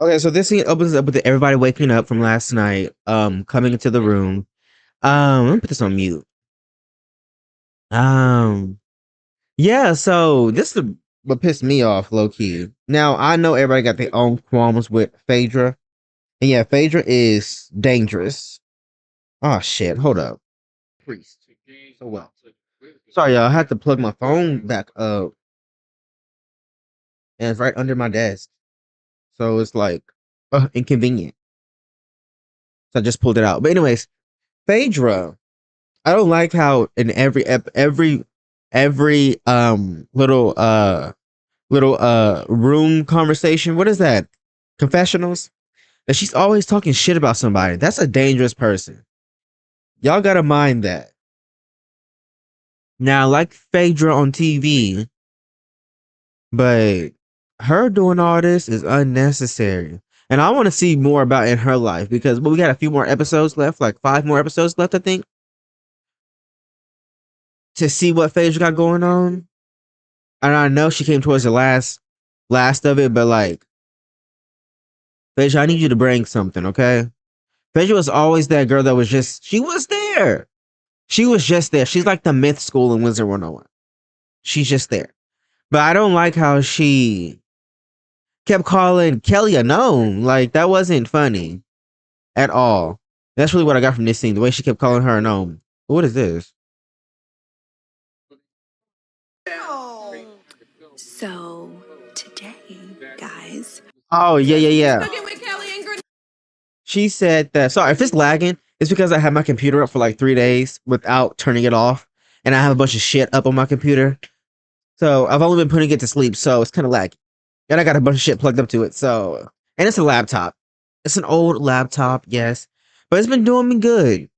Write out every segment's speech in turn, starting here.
Okay, so this scene opens up with everybody waking up from last night, coming into the room. Let me put this on mute. Um, yeah, so this is what pissed me off, low key. Now I know everybody got their own qualms with Phaedra, and yeah, Phaedra is dangerous. Oh shit, hold up. Priest. So well. Sorry, y'all. I had to plug my phone back up, and it's right under my desk, so it's like inconvenient. So I just pulled it out. But anyways, Phaedra. I don't like how in every little room conversation. What is that? Confessionals? That she's always talking shit about somebody. That's a dangerous person. Y'all gotta mind that. Now, I like Phaedra on TV, but her doing all this is unnecessary. And I want to see more about in her life because we got a few more episodes left, like 5 more episodes left, I think, to see what Phaedra got going on. And I know she came towards the last of it, but like, Phaedra, I need you to bring something, okay? Phaedra was always that girl that was just, she was there. She was just there. She's like the myth school in Wizard 101. She's just there. But I don't like how she kept calling Kelly a gnome. Like, that wasn't funny at all. That's really what I got from this scene. The way she kept calling her a gnome. What is this? So, today, guys. Oh, yeah. She said that, sorry, if it's lagging, it's because I had my computer up for like 3 days without turning it off. And I have a bunch of shit up on my computer. So I've only been putting it to sleep, so it's kind of laggy. And I got a bunch of shit plugged up to it, so. And it's a laptop. It's an old laptop, yes. But it's been doing me good.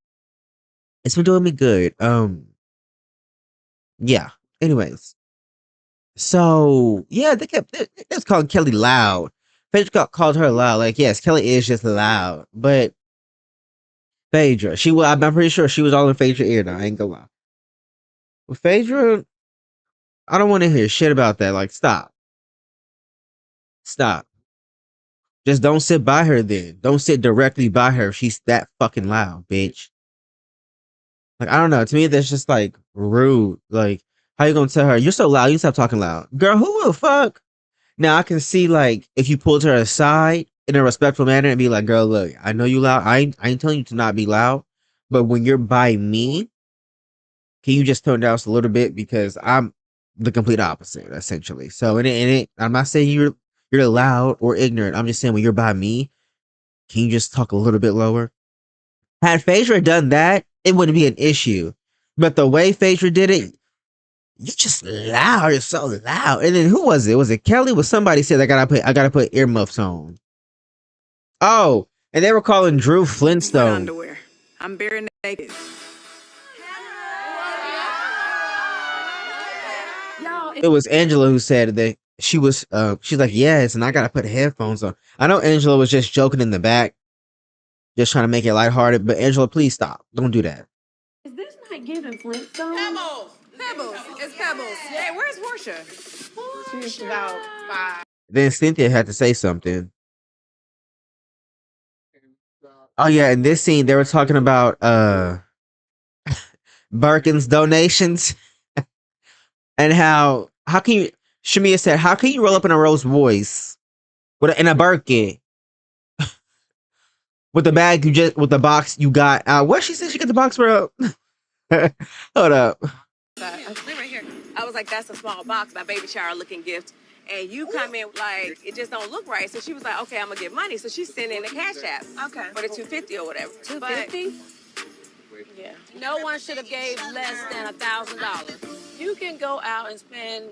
It's been doing me good. Yeah. Anyways. So, yeah, they was calling Kelly loud. Phaedra called her loud. Like, yes, Kelly is just loud. But Phaedra, I'm pretty sure she was all in Phaedra's ear now. I ain't gonna lie. With Phaedra, I don't want to hear shit about that. Like, stop. Stop. Just don't sit by her then. Don't sit directly by her if she's that fucking loud, bitch. Like, I don't know. To me, that's just like rude. Like, how you gonna tell her, you're so loud, you stop talking loud? Girl, who the fuck? Now I can see like if you pulled her aside in a respectful manner and be like, girl, look, I know you loud. I ain't telling you to not be loud. But when you're by me, can you just tone down just a little bit? Because I'm the complete opposite, essentially. So I'm not saying you're loud or ignorant. I'm just saying when you're by me, can you just talk a little bit lower? Had Phaedra done that, it wouldn't be an issue. But the way Phaedra did it, you're just loud. You're so loud. And then who was it? Was it Kelly? Was somebody said I gotta put earmuffs on? Oh, and they were calling Drew Flintstone. Underwear. I'm bare naked. It was Angela who said that she's like, yes, and I gotta put headphones on. I know Angela was just joking in the back, just trying to make it lighthearted, but Angela, please stop. Don't do that. Is this not giving Flintstone? Pebbles. It's Pebbles. Hey, where's Portia? She's about 5. Then Cynthia had to say something. Oh yeah, in this scene they were talking about Birkin's donations and how can you Shamia said, how can you roll up in a Rolls Royce in a Birkin with the bag with the box you got out? What she said she got the box, bro? Hold up. Right here. I was like, that's a small box, my baby shower looking gift. And you come in like it just don't look right. So she was like, okay, I'm gonna give money. So she's sending a cash app. Okay. For the $250 or whatever. $250? Yeah. No one should have gave less than $1,000. You can go out and spend,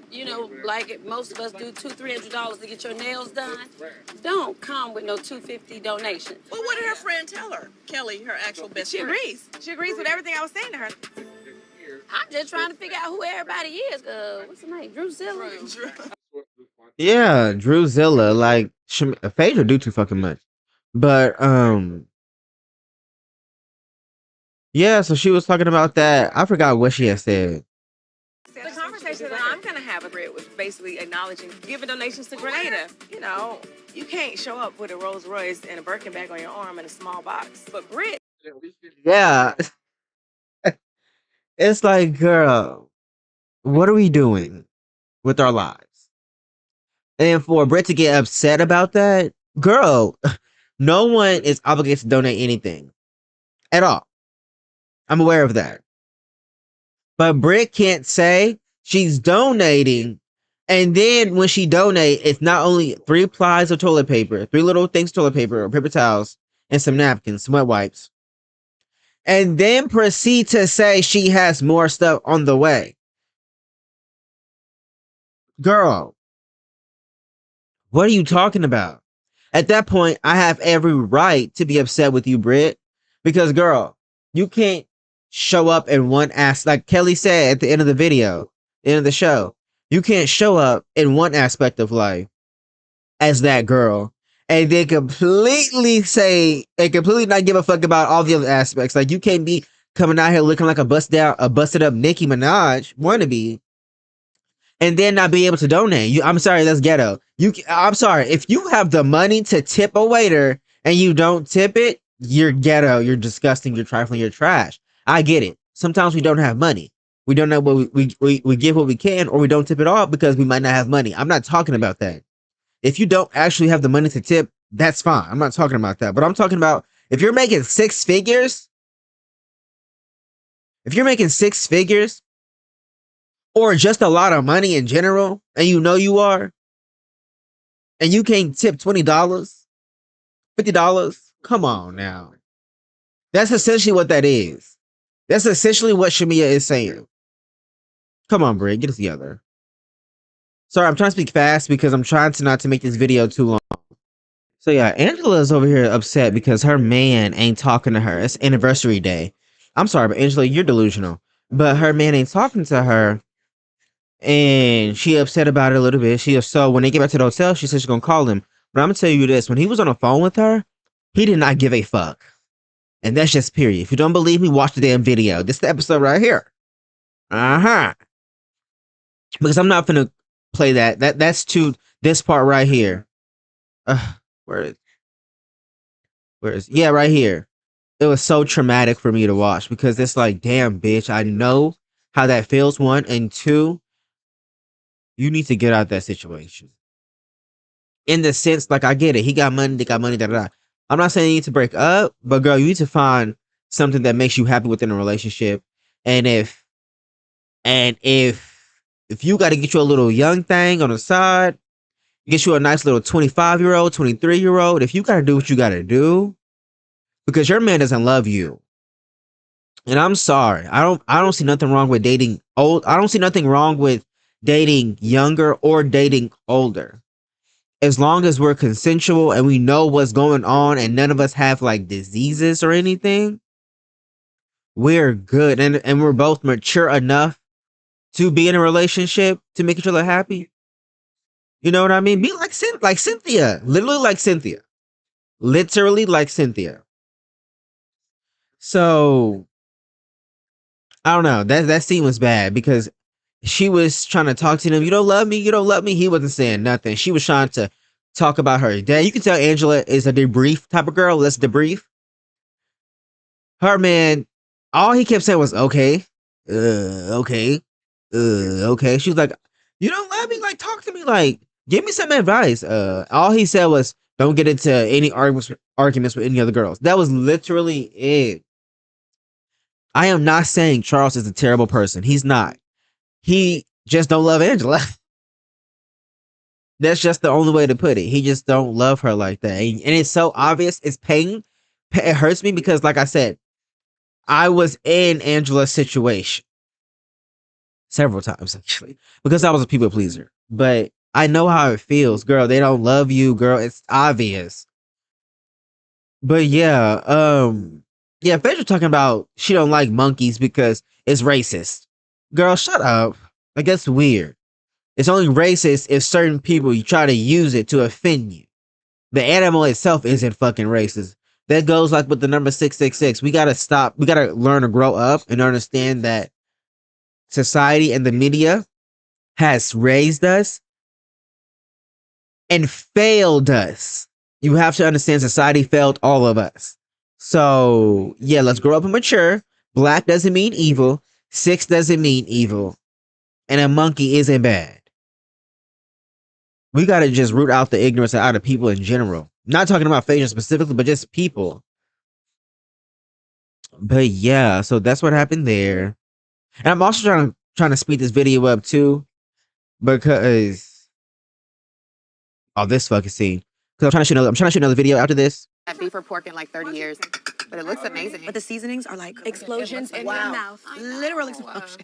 like most of us do, $200-$300 to get your nails done. Don't come with no $250 donation. Well, what did her friend tell her? Kelly, her actual best friend. She agrees with everything I was saying to her. I'm just trying to figure out who everybody is. What's her name? Drusilla? Yeah, Drewzilla. Like Phaedra do too fucking much. But yeah, so she was talking about that. I forgot what she had said. The conversation that I'm gonna have with Britt was basically acknowledging giving donations to Grenada. You know, you can't show up with a Rolls Royce and a Birkin bag on your arm in a small box. But Britt, Yeah. It's like, girl, what are we doing with our lives? And for Britt to get upset about that, girl, no one is obligated to donate anything at all. I'm aware of that. But Britt can't say she's donating. And then when she donate, it's not only 3 plies of toilet paper, 3 little things of toilet paper or paper towels, and some napkins, some wet wipes. And then proceed to say she has more stuff on the way. Girl, what are you talking about? At that point, I have every right to be upset with you, Britt. Because, girl, you can't show up in one aspect. Like Kelly said at the end of the video, the end of the show, you can't show up in one aspect of life as that girl and then completely say and completely not give a fuck about all the other aspects. Like, you can't be coming out here looking like a busted up Nicki Minaj wannabe and then not be able to donate. I'm sorry, that's ghetto. I'm sorry, if you have the money to tip a waiter and you don't tip it, you're ghetto, you're disgusting, you're trifling, you're trash. I get it. Sometimes we don't have money. We don't know what we give what we can, or we don't tip it all because we might not have money. I'm not talking about that. If you don't actually have the money to tip, that's fine. I'm not talking about that. But I'm talking about if you're making 6 figures, or just a lot of money in general, and you know you are, and you can't tip $20, $50, come on now. That's essentially what that is. That's essentially what Shamia is saying. Come on, Brig, get it together. Sorry, I'm trying to speak fast because I'm trying to not to make this video too long. So yeah, Angela's over here upset because her man ain't talking to her. It's anniversary day. I'm sorry, but Angela, you're delusional. But her man ain't talking to her. And she upset about it a little bit. So when they get back to the hotel, she said she's gonna call him. But I'm gonna tell you this: when he was on the phone with her, he did not give a fuck. And that's just period. If you don't believe me, watch the damn video. This is the episode right here. Because I'm not gonna play that. That's to this part right here. Where is yeah, right here. It was so traumatic for me to watch because it's like, damn, bitch, I know how that feels, 1, and 2, you need to get out of that situation. In the sense, like, I get it. He got money, they got money, da da da. I'm not saying you need to break up, but girl, you need to find something that makes you happy within a relationship. And if you got to get you a little young thing on the side, get you a nice little 25-year-old, 23-year-old, if you got to do what you got to do, because your man doesn't love you. And I'm sorry. I don't see nothing wrong with dating old. I don't see nothing wrong with dating younger or dating older. As long as we're consensual and we know what's going on and none of us have like diseases or anything, we're good. And we're both mature enough to be in a relationship to make each other happy. You know what I mean? Be like Cynthia. Literally like Cynthia. Literally like Cynthia. So I don't know. That scene was bad because she was trying to talk to him. You don't love me. You don't love me. He wasn't saying nothing. She was trying to talk about her dad. You can tell Angela is a debrief type of girl. Let's debrief. Her man, all he kept saying was, okay, okay, okay. She was like, you don't love me? Like, talk to me. Like, give me some advice. All he said was, don't get into any arguments with any other girls. That was literally it. I am not saying Charles is a terrible person. He's not. He just don't love Angela. That's just the only way to put it. He just don't love her like that. And it's so obvious. It's pain. It hurts me because, like I said, I was in Angela's situation several times, actually, because I was a people pleaser. But I know how it feels. Girl, they don't love you, girl. It's obvious. But yeah, Phaedra talking about she don't like monkeys because it's racist. Girl, shut up. Like, that's weird. It's only racist if certain people you try to use it to offend you. The animal itself isn't fucking racist. That goes like with the number 666. We gotta stop. We gotta learn to grow up and understand that society and the media has raised us and failed us. You have to understand society failed all of us. So, yeah, let's grow up and mature. Black doesn't mean evil. 6 doesn't mean evil. And a monkey isn't bad. We got to just root out the ignorance out of people in general. Not talking about fashion specifically, but just people. But yeah, so that's what happened there. And I'm also trying to speed this video up too, because this fucking scene. Because I'm trying to shoot another video after this. Had beef or pork in like 30 years, but it looks amazing. But the seasonings are like Explosions in your mouth. literal explosion.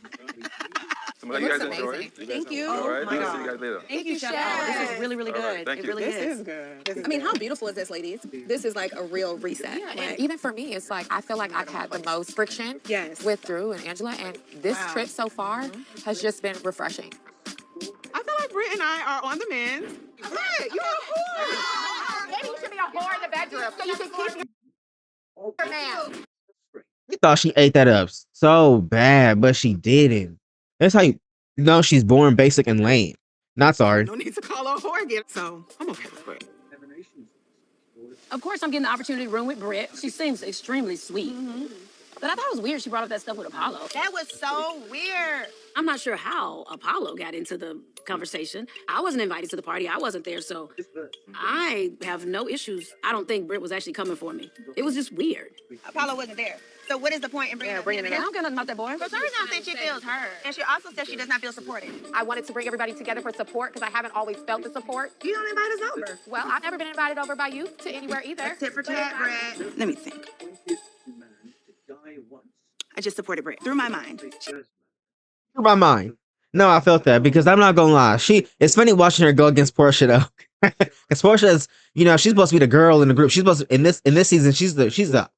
It looks amazing. Thank you. All right. Oh my See God. you guys later. Thank you, Chef. Chef. Oh, this is really, really All right, good. thank It you. really is. good. I mean, how beautiful is this, ladies? This is like a real reset. Yeah, Like, and even for me, it's like I feel like I've had the most friction Yes. with Drew and Angela, and this Wow. trip so far has just been refreshing. I feel like Britt and I are on the mend. Britt, you're a whore. Maybe you should be a whore in the bedroom so you can keep your man. You thought she ate that up so bad, but she didn't. That's how you know she's born basic and lame. Not sorry. No need to call her a whore again. So I'm okay with Britt. Of course, I'm getting the opportunity to room with Britt. She seems extremely sweet. But I thought it was weird she brought up that stuff with Apollo. That was so weird. I'm not sure how Apollo got into the conversation. I wasn't invited to the party. I wasn't there, so I have no issues. I don't think Britt was actually coming for me. It was just weird. Apollo wasn't there. So what is the point in bringing I don't care nothing about that boy. But Sarah don't think she feels hurt. And she also says she does not feel supported. I wanted to bring everybody together for support because I haven't always felt the support. You don't invite us over. Well, I've never been invited over by you to anywhere either. Tit for tat, Brett. Let me think. I just supported Brett through my mind. Through my mind. No, I felt that because I'm not gonna lie. It's funny watching her go against Portia though. Because Portia is, she's supposed to be the girl in the group. She's supposed to, in this season, she's the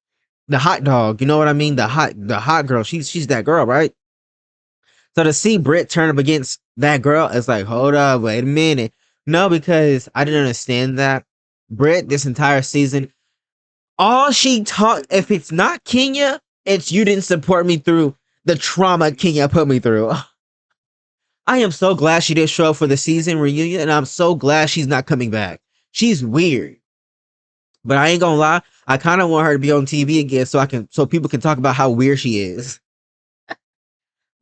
hot dog. You know what I mean? The hot girl. She's that girl, right? So to see Britt turn up against that girl, it's like, hold up, wait a minute. No, because I didn't understand that. Britt, this entire season, all she taught, if it's not Kenya, it's you didn't support me through the trauma Kenya put me through. I am so glad she didn't show up for the season reunion, and I'm so glad she's not coming back. She's weird. But I ain't gonna lie, I kind of want her to be on TV again so people can talk about how weird she is.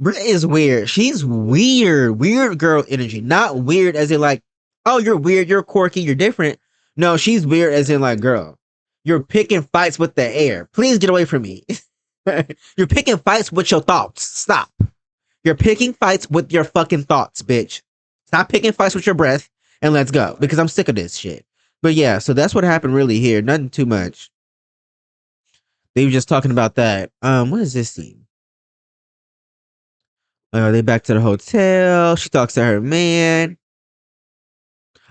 Britt is weird. She's weird. Weird girl energy. Not weird as in like, oh, you're weird, you're quirky, you're different. No, she's weird as in like, girl, you're picking fights with the air. Please get away from me. You're picking fights with your thoughts. Stop. You're picking fights with your fucking thoughts, bitch. Stop picking fights with your breath and let's go. Because I'm sick of this shit. But yeah, so that's what happened really here. Nothing too much. They were just talking about that. What is this scene? They back to the hotel. She talks to her man.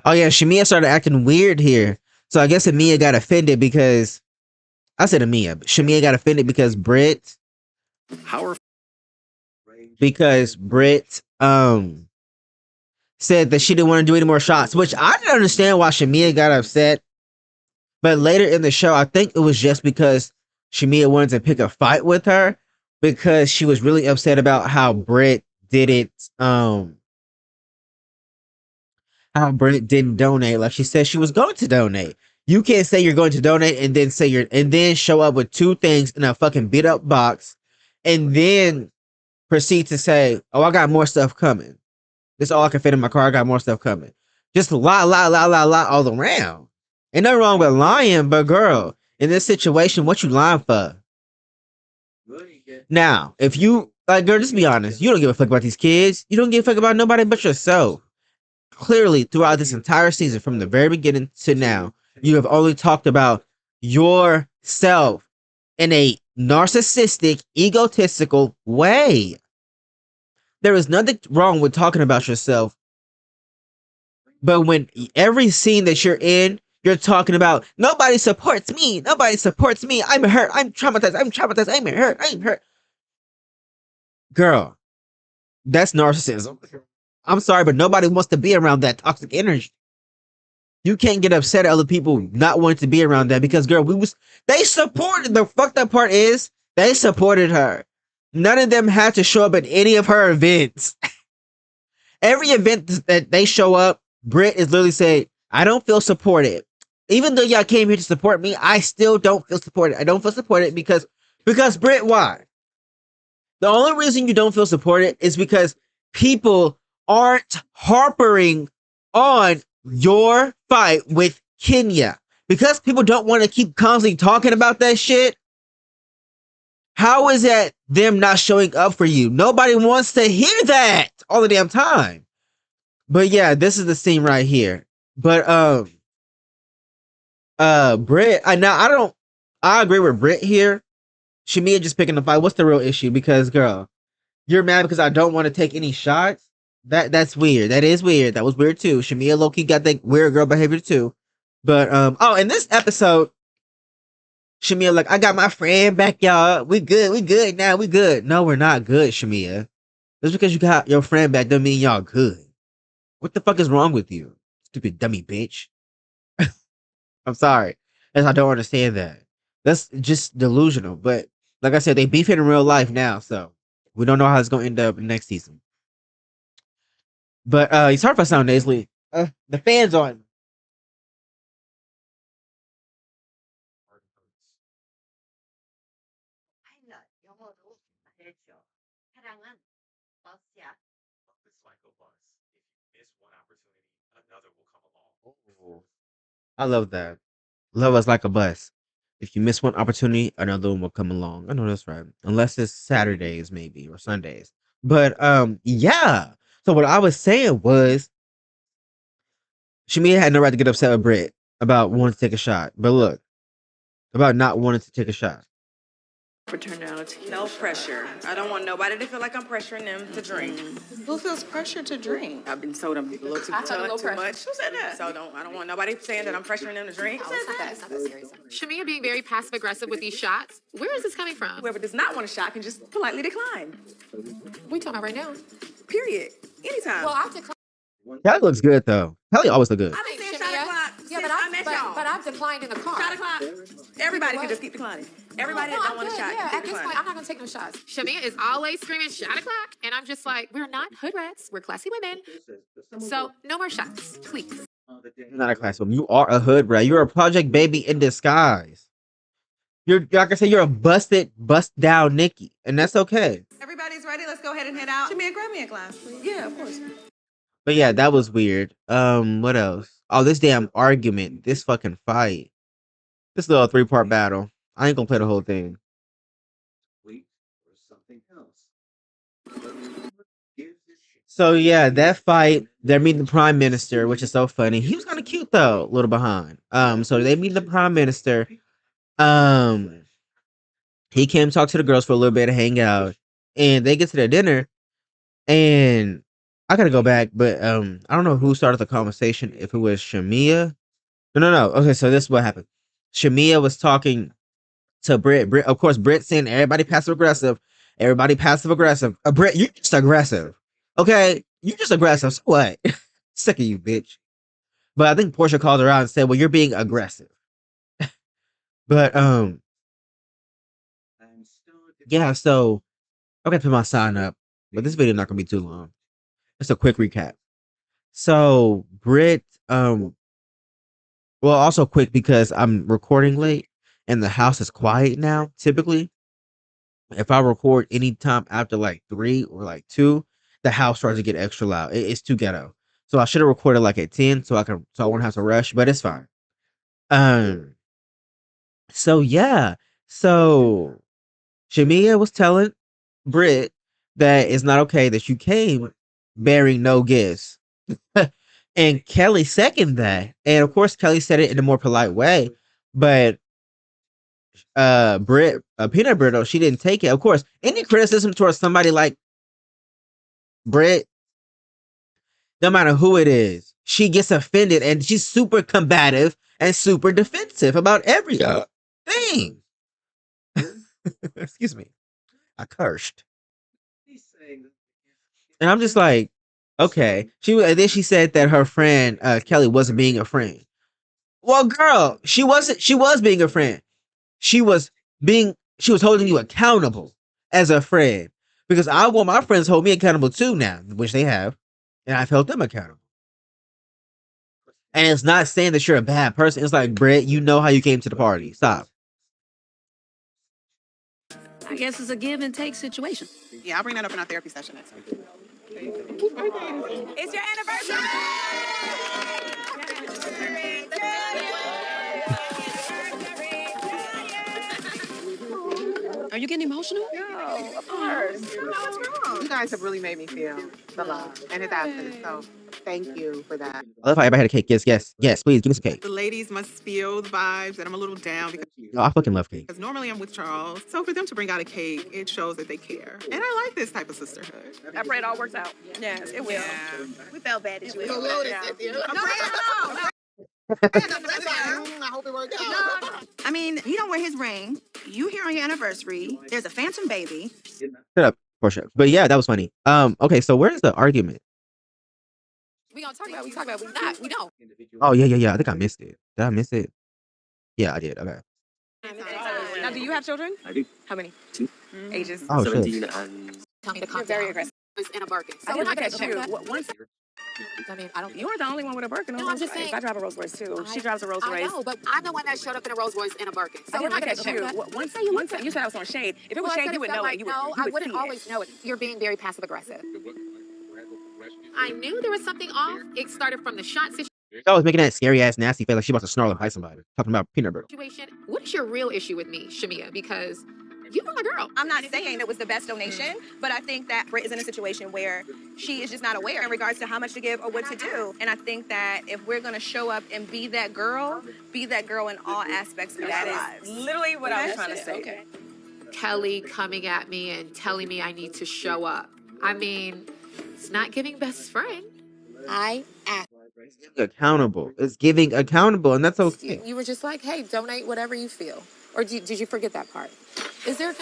Oh yeah, Shamia started acting weird here. So I guess Amia got offended because I said Amia, but Shamia got offended because Britt said that she didn't want to do any more shots, which I didn't understand why Shamia got upset. But later in the show, I think it was just because Shamia wanted to pick a fight with her because she was really upset about how Britt didn't donate. Like she said she was going to donate. You can't say you're going to donate and then show up with 2 things in a fucking beat up box and then proceed to say, oh, I got more stuff coming. This is all I can fit in my car. I got more stuff coming. Just lie all around. Ain't nothing wrong with lying, but girl, in this situation, what you lying for? Now, if you, like, girl, just be honest. You don't give a fuck about these kids. You don't give a fuck about nobody but yourself. Clearly, throughout this entire season, from the very beginning to now, you have only talked about yourself in a narcissistic, egotistical way. There is nothing wrong with talking about yourself. But when every scene that you're in, you're talking about, nobody supports me. Nobody supports me. I'm hurt. I'm traumatized. I'm hurt. I'm hurt. Girl, that's narcissism. I'm sorry, but nobody wants to be around that toxic energy. You can't get upset at other people not wanting to be around that because, girl, they supported, the fucked up part is, they supported her. None of them had to show up at any of her events. Every event that they show up, Britt is literally saying, I don't feel supported. Even though y'all came here to support me, I still don't feel supported. I don't feel supported because Britt, why? The only reason you don't feel supported is because people aren't harpering on your fight with Kenya. Because people don't want to keep constantly talking about that shit. How is that them not showing up for you? Nobody wants to hear that all the damn time. But yeah, this is the scene right here. But Britt, I agree with Britt here. Shamia just picking the fight. What's the real issue? Because girl, you're mad because I don't want to take any shots. That's weird. That is weird. That was weird too. Shamia Loki got that weird girl behavior too. But in this episode, Shamia like, I got my friend back, y'all. We good now. We good. No, we're not good, Shamia. Just because you got your friend back doesn't mean y'all good. What the fuck is wrong with you? Stupid dummy bitch. I'm sorry. I don't understand that. That's just delusional. But like I said, they beef it in real life now, so we don't know how it's gonna end up next season. But sorry if I sound nasally. The fans on. I love that. Love us like a bus. If you miss one opportunity, another one will come along. I know that's right. Unless it's Saturdays, maybe, or Sundays. But yeah. So what I was saying was Shamia had no right to get upset with Britt about wanting to take a shot. But look, about not wanting to take a shot. Fraternity. No pressure. I don't want nobody to feel like I'm pressuring them to drink. Who feels pressure to drink? I've been told I'm a little too, I felt a little too pressure. much. Who said that? So I don't want nobody saying that I'm pressuring them to drink. Who said that? It's not that serious. Shamia being very passive aggressive with these shots. Where is this coming from? Whoever does not want a shot can just politely decline. We talking about right now? Period. Anytime. Well, I've declined. Kelly looks good though. Kelly always look good. I've been saying shot Shamia. o'clock Yeah, since I met y'all. but I've declined in the car. Shot o'clock. Everybody can just keep declining. Everybody that don't want a shot Yeah, can keep at this point, declining. I'm not gonna take no shots. Shamia is always screaming shot o'clock, and I'm just like, we're not hood rats. We're classy women. So no more shots, please. You're not a class woman. You are a hood rat. You're a project baby in disguise. You're like I said, you're a bust down Nikki, and that's okay. Everybody's ready. Let's go ahead and head out. Shamia, grab me a glass, please. Yeah, of course. But yeah, that was weird. What else? Oh, this damn argument, this fucking fight, this little 3-part battle. I ain't gonna play the whole thing. So yeah, that fight, they're meeting the prime minister, which is so funny. He was kind of cute though, a little behind. So they meet the prime minister. He came talk to the girls for a little bit to hang out, and they get to their dinner, and I gotta go back, but I don't know who started the conversation. If it was Shamia, no. Okay, so this is what happened. Shamia was talking to Britt. Of course, Britt saying everybody passive aggressive. Everybody passive aggressive. Britt, you just aggressive. Okay, you just aggressive. So what? Sick of you, bitch. But I think Portia called her out and said, "Well, you're being aggressive." But yeah. So I'm gonna put my sign up, but this video not gonna be too long. Just a quick recap. So Britt, well, also quick because I'm recording late and the house is quiet now. Typically, if I record anytime after like 3 or like 2, the house starts to get extra loud. It's too ghetto. So I should have recorded like at 10 so I won't have to rush, but it's fine. So yeah. So Shamia was telling Britt that it's not okay that you came bearing no gifts. And Kelly seconded that. And of course Kelly said it in a more polite way. But Britt, Peanut Brittle, she didn't take it. Of course, any criticism towards somebody like Britt, no matter who it is, she gets offended and she's super combative and super defensive about every thing. Excuse me. I cursed. And I'm just like, okay. And then she said that her friend Kelly wasn't being a friend. Well, girl, she wasn't. She was being a friend. She was holding you accountable as a friend. Because I want my friends to hold me accountable too now, which they have. and I've held them accountable. And it's not saying that you're a bad person. It's like, Britt, you know how you came to the party. Stop. I guess it's a give and take situation. Yeah, I'll bring that up in our therapy session next week. It's your anniversary! Are you getting emotional? No, of course. What's wrong? You guys have really made me feel the love and his absence. So thank you for that. I love how everybody had a cake. Yes, please give me some cake. The ladies must feel the vibes that I'm a little down Oh, I fucking love cake. because normally I'm with Charles. So for them to bring out a cake, it shows that they care. And I like this type of sisterhood. I pray it all works out. Yes, it will. Yeah. We felt bad that you It's a were little yeah. Cynthia. No, no, no. I hope it worked out. I mean, he don't wear his ring. You here on your anniversary. There's a phantom baby. Shut up, Portia. But yeah, that was funny. Okay, so where's the argument? We gonna talk about it, we talk about it, we not, we don't. Oh yeah. I think I missed it. Did I miss it? Yeah, I did. Okay. Now, do you have children? I do. How many? 2. Ages? Oh shit. 17 and Tell me to calm You're very down. aggressive. It's in a Birkin. I So didn't we're look not at gonna you. talk about Once I mean, I don't. you aren't the only one with a Birkin. No, I'm just saying. I drive a Rolls Royce too. She drives a Rolls I Royce. know, but I'm the one that showed up in a Rolls Royce in a Birkin. So I we're didn't not look gonna at you. talk about Once you said I was on shade. If it was Well, I shade, said you would felt know like, it. You would. no, You I would wouldn't see always it. know it. You're being very passive aggressive. I knew there was something off. It started from the shot I was making that scary ass nasty face like she about to snarl and bite somebody. Talking about peanut butter. situation. What is your real issue with me, Shamia? Because you were my girl. I'm not saying it was the best donation, but I think that Britt is in a situation where she is just not aware in regards to how much to give or what to do. And I think that if we're going to show up and be that girl in all aspects of our That lives. is literally what I was trying to say. Okay. Kelly coming at me and telling me I need to show up. I mean, it's not giving best friend. I asked Accountable. It's giving accountable, and that's you. okay. You were just like, hey, donate whatever you feel. Or did you forget that part? Is there a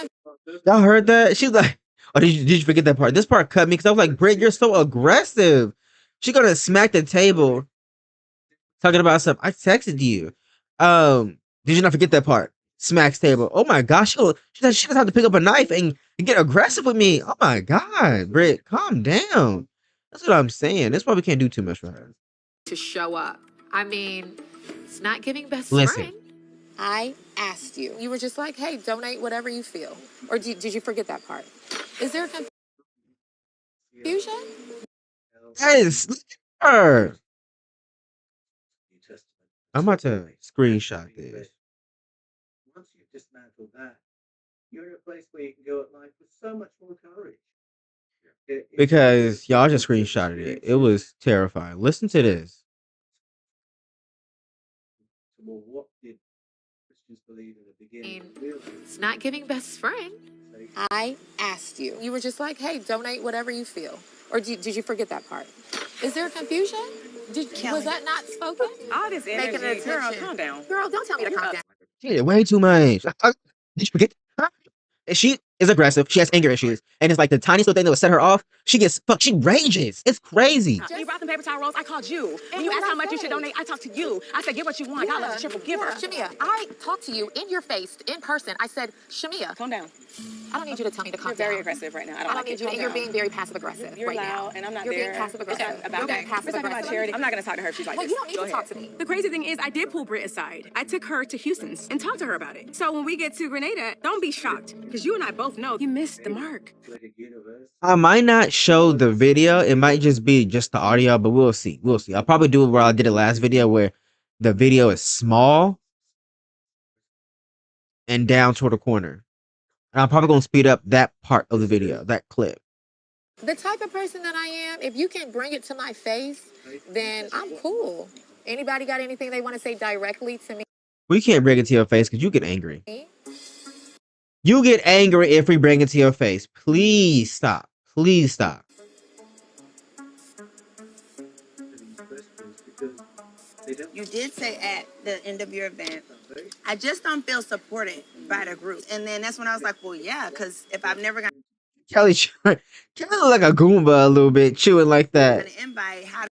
Y'all heard that? She was like, oh, did you forget that part? This part cut me because I was like, Britt, you're so aggressive. She gonna smack the table talking about stuff. I texted you. Did you not forget that part? Smacks table. Oh my gosh, she doesn't have to pick up a knife and get aggressive with me. Oh my god, Britt, calm down. That's what I'm saying. That's why we can't do too much for her. to show up? I mean, it's not giving best Listen. friend. I asked you. You were just like, hey, donate whatever you feel. Or did you forget that part? Is there a confusion? Yes, look at her. I'm about to screenshot this. Once you've dismantled that, you're in a place where you can go at life with so much more courage. Because y'all just screenshotted it. It was terrifying. Listen to this. Well, what did Christians believe in the beginning? It's not giving best friend. I asked you. You were just like, hey, donate whatever you feel. Or did you forget that part? Is there a confusion? Was that not spoken? All this Making energy. an Girl, attention. calm down. Girl, don't tell me to calm down. She did way too much. Did you forget? Huh? And she is aggressive. She has anger issues. And it's like the tiniest little thing that would set her off. She gets fucked. She rages. It's crazy. When you brought them paper towel rolls, I called you. When you what asked I how much you said. should donate, I talked to you. I said, get what you want. God loves a triple giver. Shamia, I talked to you in your face, in person. I said, Shamia, Calm down. I don't need you to tell me to calm You're down. very aggressive right now. I don't I like don't need it. you, Calm and you're down. being very passive aggressive You're right loud, now. and I'm not You're there. being passive aggressive. It's not about You're being that. passive We're talking about aggressive. charity. I'm not going to talk to her if she's like Well, this. you don't need Go to ahead. talk to me. The crazy thing is, I did pull Britt aside. I took her to Houston's and talked to her about it. So when we get to Grenada, don't be shocked, because you and I both know you missed the mark. I might not show the video. It might just be just the audio, but we'll see. We'll see. I'll probably do it where I did it last video where the video is small and down toward the corner. And I'm probably going to speed up that part of the video, that clip. The type of person that I am, if you can bring it to my face, then I'm cool. Anybody got anything they want to say directly to me? We can't bring it to your face because you get angry. You get angry if we bring it to your face. Please stop. Please stop. You did say at the end of your event, I just don't feel supported by the group. And then that's when I was like, well, yeah, because if I've never gotten Kelly look like a Goomba a little bit, chewing like that. an invite, how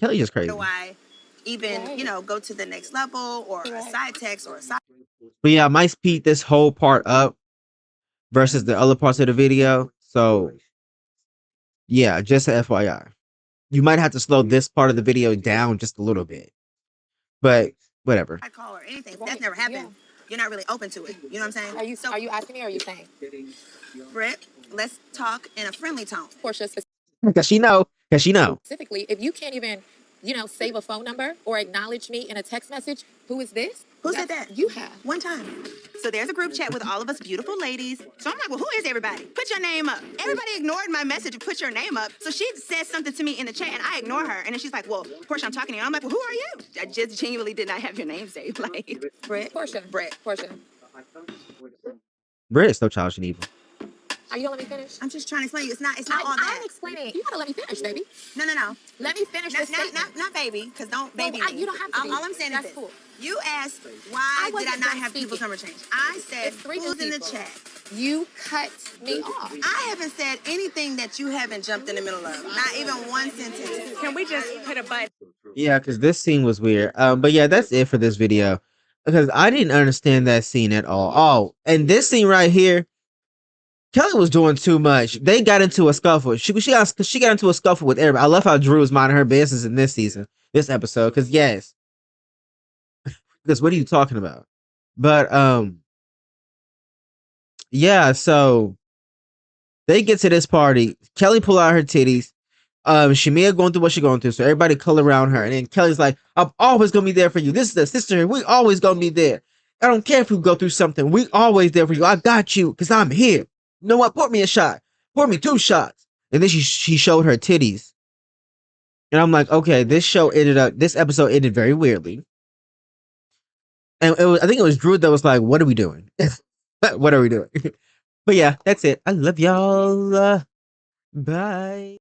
Kelly just crazy. do I even, go to the next level or a side text or a side? But yeah, I might speed this whole part up versus the other parts of the video. So yeah, just a FYI. You might have to slow this part of the video down just a little bit. But whatever. I call or anything. That's never happened. You're not really open to it. You know what I'm saying? Are you asking me or are you saying? Britt, let's talk in a friendly tone. Portia, Cause she know. Cause she know. specifically, if you can't even, save a phone number or acknowledge me in a text message, who is this? Who said that? You have. One time. So there's a group chat with all of us beautiful ladies. So I'm like, well, who is everybody? Put your name up. Everybody ignored my message and put your name up. So she says something to me in the chat and I ignore her. And then she's like, well, Portia, I'm talking to you. I'm like, well, who are you? I just genuinely did not have your name saved. Like, Britt. Portia. Britt. Portia. Brit is so childish and evil. Are you gonna let me finish? I'm just trying to explain you. It's not all that. I'm explaining. You gotta let me finish, baby. No. Let me finish this statement. Not baby, because don't Well, baby me. you don't have to be. All I'm saying That's is this. cool. You asked why did I wasn't not done have people's speaking. number change. I said, It's three who's new in the people. chat? You cut me off. I haven't said anything that you haven't jumped in the middle of. Not even one sentence. Can we just hit a button? Yeah, because this scene was weird. But yeah, that's it for this video. Because I didn't understand that scene at all. Oh, and this scene right here, Kelly was doing too much. They got into a scuffle. She got into a scuffle with everybody. I love how Drew was minding her business in this episode. Because yes, because what are you talking about? But yeah. So they get to this party. Kelly pull out her titties. Shamia going through what she's going through. So everybody color around her. And then Kelly's like, I'm always gonna be there for you. This is the sister. We always gonna be there. I don't care if you go through something. We always there for you. I got you because I'm here. You know what? Pour me a shot. Pour me 2 shots. And then she showed her titties. And I'm like, okay, this episode ended very weirdly. And I think it was Drew that was like, what are we doing? What are we doing? But yeah, that's it. I love y'all. Bye.